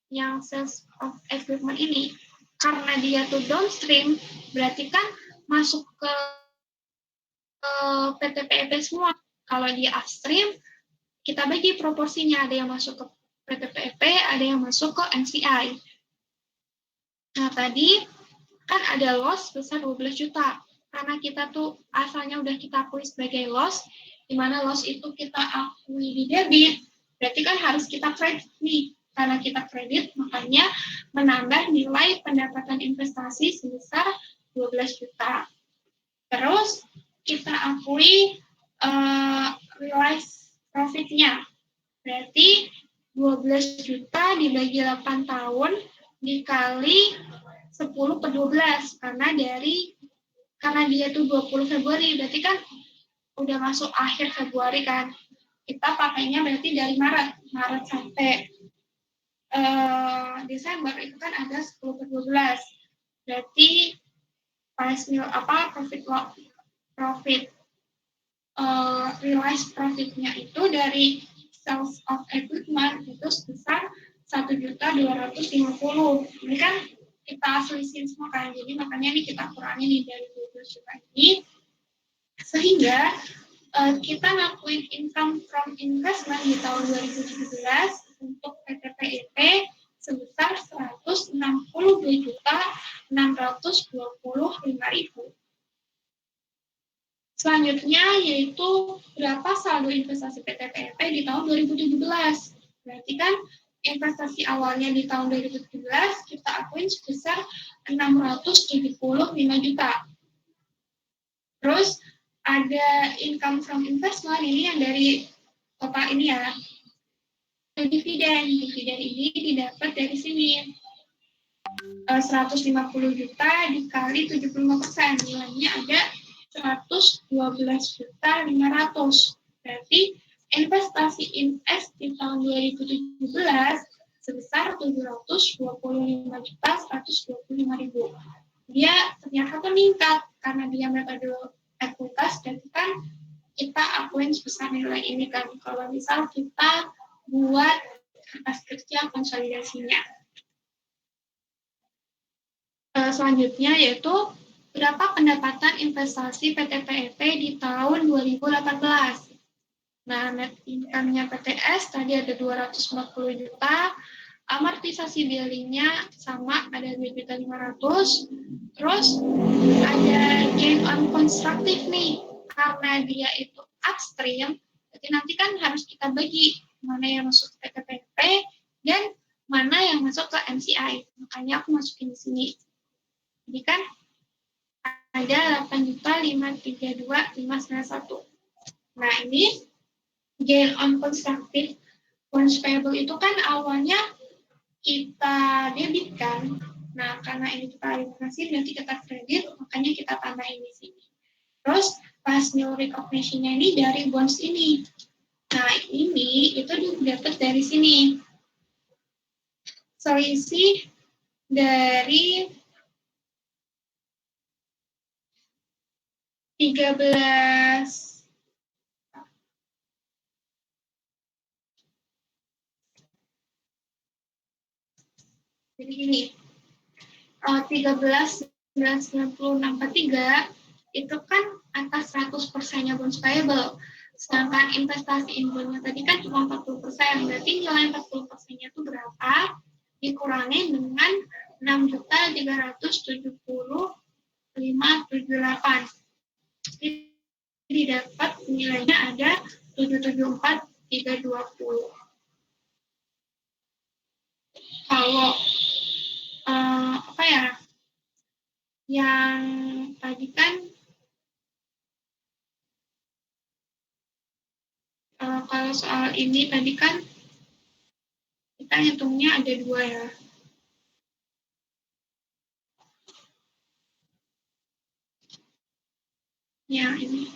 yang sales of equipment ini. Karena dia tuh downstream, berarti kan masuk ke PT PEP semua. Kalau di upstream, kita bagi proporsinya. Ada yang masuk ke PT PEP, ada yang masuk ke NCI. Nah, tadi kan ada loss besar 12 juta. Karena kita tuh asalnya udah kita akui sebagai loss, di mana loss itu kita akui di debit, berarti kan harus kita kredit nih. Karena kita kredit, makanya menambah nilai pendapatan investasi sebesar 12 juta. Terus kita akui realized profit-nya. Berarti 12 juta dibagi 8 tahun dikali 10 per 12. Karena dia tuh 20 Februari, berarti kan udah masuk akhir Februari kan. Kita pakainya berarti dari Maret sampai Desember itu kan ada 10 per 12. Berarti profit realized profit-nya itu dari sales of equipment itu sebesar 1.250.000. Ini kan kita aslisin semua kan, jadi makanya ini kita kurangi nih dari 12 juta ini, sehingga kita ngakuin income from investment di tahun 2017 untuk PT PEP sebesar 162.625.000. Selanjutnya yaitu berapa saldo investasi PT PEP di tahun 2017. Berarti kan investasi awalnya di tahun 2017 kita akuin sebesar 675 juta. Terus ada income from investment ini yang dari total ini ya. Dividen ini didapat dari sini. 150 juta dikali 75%, nilainya ada 112.500.000. Berarti investasi invest di tahun 2017 sebesar 725.125.000. Dia ternyata meningkat karena dia metode ekuitas, dan kan kita akuin sebesar nilai ini kan. Kalau misal kita buat kertas kerja konsolidasinya. Selanjutnya yaitu berapa pendapatan investasi PT PEP di tahun 2018. Nah, net income-nya PTS tadi ada 240 juta, amortisasi billingnya sama ada 2.500.000, terus ada gain on constructive nih, karena dia itu upstream, jadi nanti kan harus kita bagi mana yang masuk ke PT PEP dan mana yang masuk ke NCI, makanya aku masukin di sini. Jadi kan ada 8.532.591. Nah, ini gain on constructive bonds payable itu kan awalnya kita debit kan. Nah, karena ini kita eliminasi, nanti kita kredit, makanya kita tambahin di sini. Terus, pas new recognition-nya ini dari bonds ini. Nah, ini itu dapat dari sini. Selisih dari 13 jadi gini, 13.99643 itu kan atas 100%-nya bonds payable. Sedangkan investasi inputnya tadi kan cuma 40%. Berarti nilai 40%-nya itu berapa? Dikurangi dengan 6.370.578. Jadi dapat nilainya ada 774.320. Kalau apa ya? Yang tadi kan kalau soal ini tadi kan kita hitungnya ada 2 ya. Ya, ini.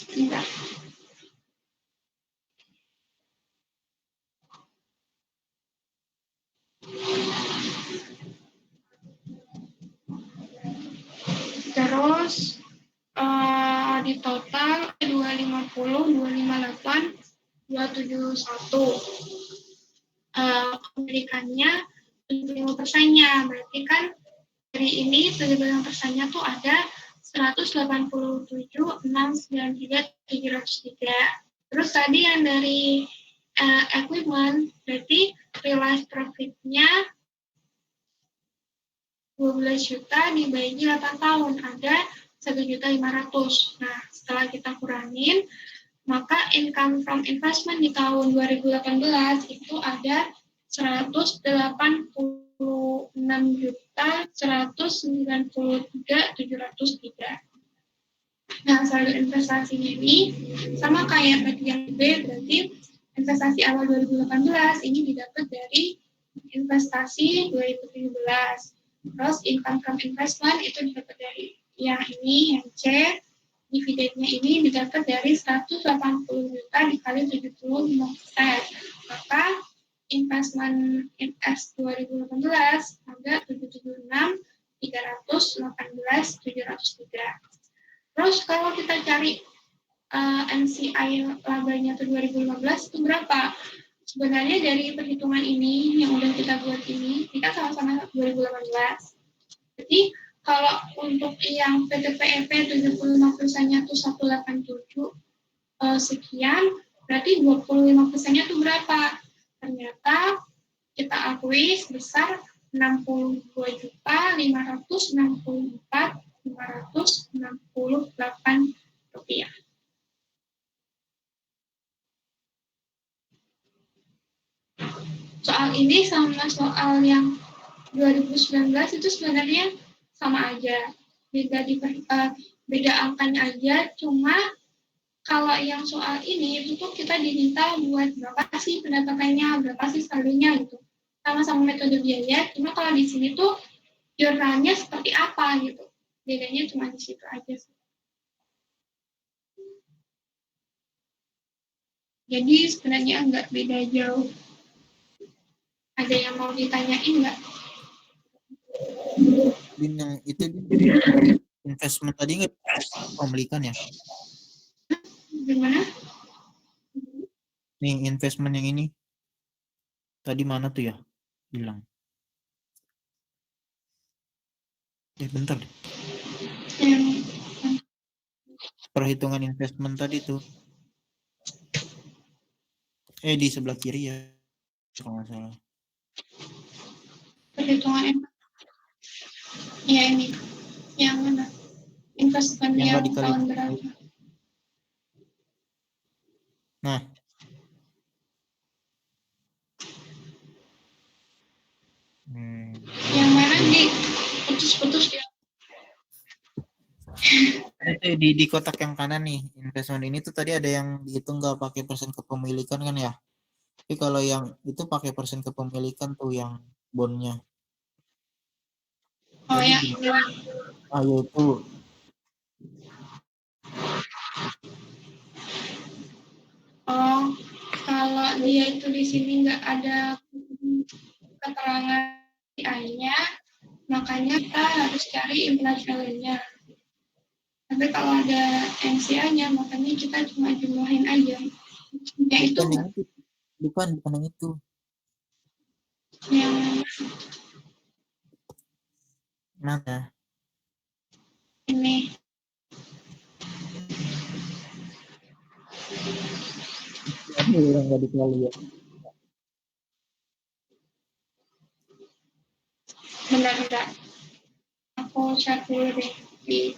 Bentar. Terus di total 250, 258, 271. Kepemilikannya 75%-nya. Berarti kan dari ini 75%-nya tuh ada 187.693.703. Terus tadi yang dari equipment, berarti realized profit-nya 12 juta dibagi 8 tahun, ada 1.500.000. Nah, setelah kita kurangin, maka income from investment di tahun 2018 itu ada 186.193.703. Nah, saldo investasinya ini sama kayak tadi yang B, berarti investasi awal 2018 ini didapat dari investasi 2017. Terus income from investment itu didapat dari yang ini, yang C. Dividennya ini didapat dari 180 juta dikali 75%. Maka investment in S 2018 ada 776.318.703. Terus kalau kita cari NCI labanya itu 2015 itu berapa? Sebenarnya dari perhitungan ini yang udah kita buat ini kita sama-sama 2018. Jadi kalau untuk yang PTPEP 75%-nya tuh 187 sekian, berarti 25%-nya tuh berapa? Ternyata kita akui sebesar 62.564.568 rupiah. Soal ini sama soal yang 2019 itu sebenarnya sama aja, beda angkanya aja, cuma kalau yang soal ini itu tuh kita diminta buat berapa sih pendapatannya, berapa sih saldonya gitu, sama-sama metode biaya, cuma kalau di sini tuh jurnalnya seperti apa gitu, bedanya cuma di situ aja sih. Jadi sebenarnya nggak beda jauh. Ada yang mau ditanyain nggak? Yang itu investment tadi nggak pemilikan ya? Gimana? Nih investment yang ini tadi mana tuh ya? Bilang. Bentar. Yang Perhitungan investment tadi tuh. Di sebelah kiri ya. Kalau nggak salah. perhitungan ya ini yang mana? Investment yang tahun berapa? Nah, Yang mana di putus-putus ya? itu di kotak yang kanan nih, investment ini tuh tadi ada yang dihitung nggak pakai persen kepemilikan kan ya? Tapi kalau yang itu pakai persen kepemilikan tuh yang bondnya. Oh Jadi ya, gimana? Yaitu oh kalau dia itu di sini nggak ada keterangan CI-nya, makanya kita harus cari implied value-nya. Tapi kalau ada NCA-nya, makanya kita cuma jumlahin aja. Yaitu bukan yang itu, bukan yang itu. yang Mana? ini. Ini yang nggak dikali ya. Bentar-bentar. Aku chat dulu deh di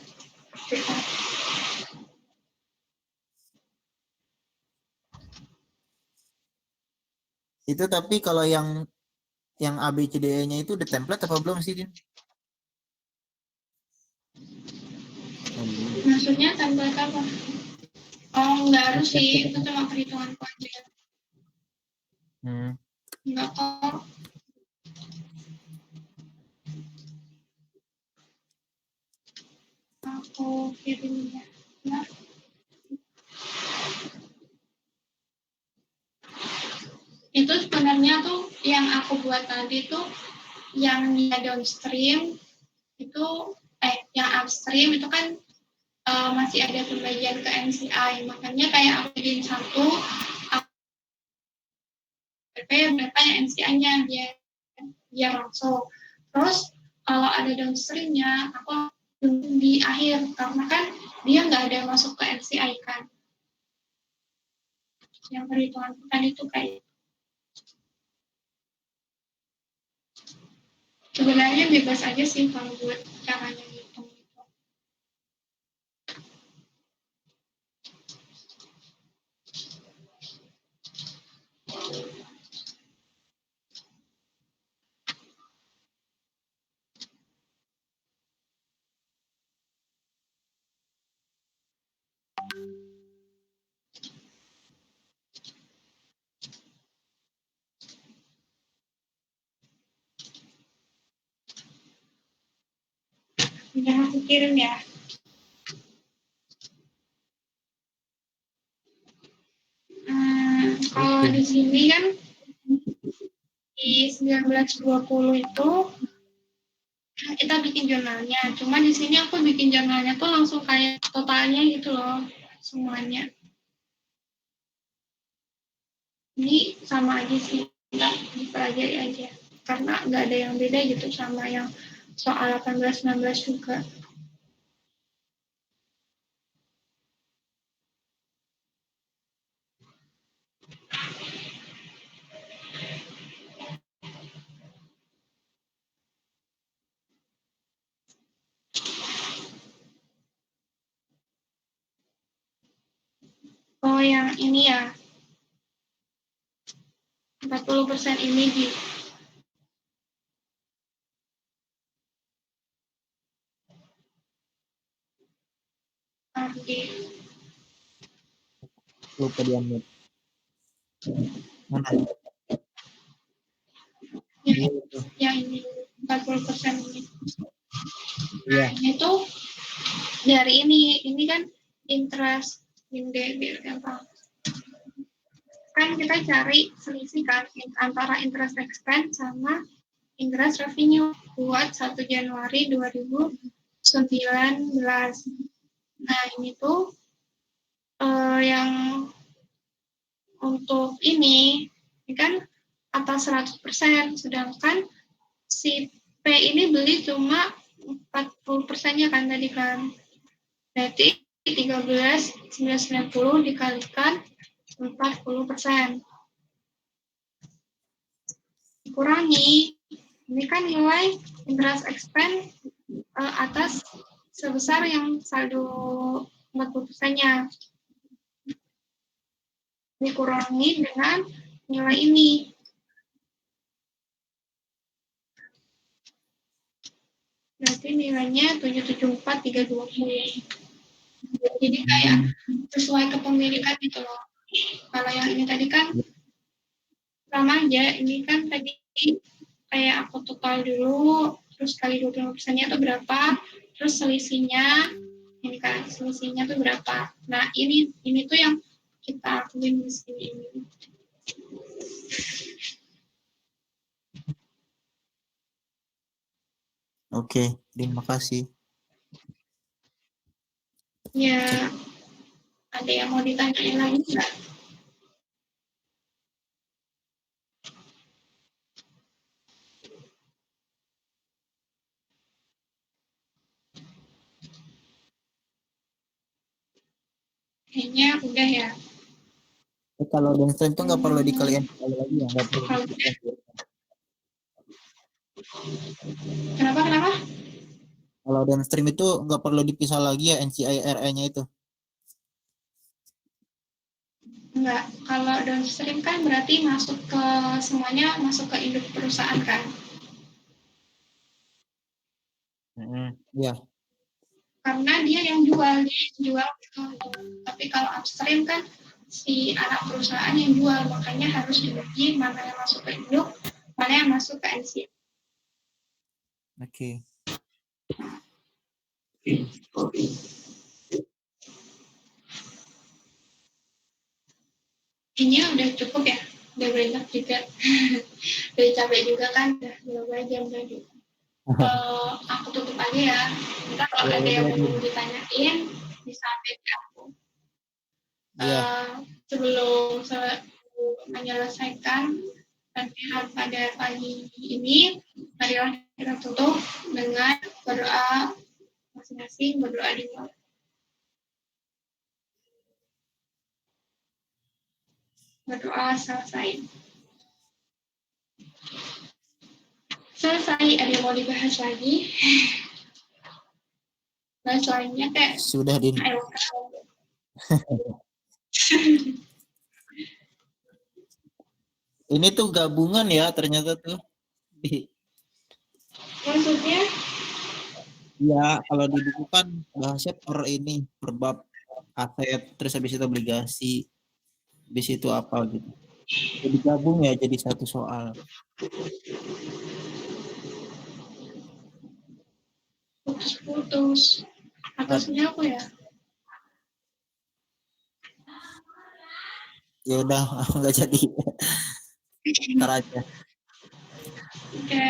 Twitter. Itu tapi kalau yang ABCDE-nya itu udah template apa belum sih, Din? Oh, belum. Maksudnya template apa? Oh, nggak harus sih. Itu cuma perhitunganku aja. Hmm. Nggak kok. Aku kirim ya. Nah, itu sebenarnya tuh yang aku buat tadi tuh yang dia downstream itu yang upstream itu kan masih ada pembagian ke NCI, makanya kayak aku bikin satu berapa yang NCI-nya biar langsung. Terus kalau ada downstream-nya aku di akhir karena kan dia nggak ada masuk ke NCI kan, yang perhitungan tadi itu kayak sebenarnya bebas aja sih kalau buat caranya gitu. Jangan aku kirim ya. Kalau di sini kan di 1920 itu kita bikin jurnalnya. Cuma di sini aku bikin jurnalnya tuh langsung kayak totalnya gitu loh, semuanya. Ini sama aja sih, kita dipelajari aja. Karena nggak ada yang beda gitu sama yang soal 18-19 juga. Oh yang ini ya, 40% ini di Lupa di unmute. Mana? yang ini 40% ini. Iya. Ini tuh dari ini kan interest biar gampang. Kan kita cari selisih kan antara interest expense sama interest revenue buat 1 Januari 2019. Nah, ini tuh yang untuk ini kan atas 100%, sedangkan si P ini beli cuma 40%-nya kan tadi kan. Berarti 13.990 dikalikan 40%. Dikurangi, ini kan nilai interest expense atas sebesar yang saldo 40%-nya. dikurangi dengan nilai ini. Berarti nilainya 774.320. Jadi kayak sesuai kepemilikan gitu loh. Kalau yang ini tadi kan sama aja, ini kan tadi kayak aku total dulu, terus kali 25%-nya itu berapa, terus selisihnya, ini kan selisihnya tuh berapa. Nah ini tuh yang kita akuin di sini ini. Oke, terima kasih. Ya, ada yang mau ditanyain lagi nggak? Kayaknya udah ya. Kalau downstream itu nggak perlu dikaliin sekali lagi ya, nggak perlu Kalau dikaliin. Kenapa? Kalau downstream itu nggak perlu dipisah lagi ya NCIRE-nya itu. Enggak, kalau downstream kan berarti masuk ke semuanya masuk ke induk perusahaan kan. Iya. Karena dia yang jual gitu. Tapi kalau upstream kan si anak perusahaan yang jual, makanya harus dibagi mana yang masuk ke induk, mana yang masuk ke NC. Oke. Ini udah cukup ya, udah banyak juga. Udah capek juga kan, udah 2 jam tadi. Aku tutup aja ya. Ntar kalau ada yang mau ditanyain, bisa update ke aku. Sebelum menyelesaikan latihan pada pagi ini, marilah kita tutup dengan berdoa masing-masing, berdoa di bawah. Berdoa selesai. Selesai, ada yang mau dibahas lagi? Bahas lainnya kayak Sudah, Din. Ini tuh gabungan ya ternyata tuh. Maksudnya? Ya, kalau di buku kan bahasnya per bab aset, terus habis itu obligasi, habis itu apa gitu. Jadi gabung ya jadi satu soal. Putus-putus. Atasnya aku ya? Ya udah, nggak jadi. Ntar aja. Oke.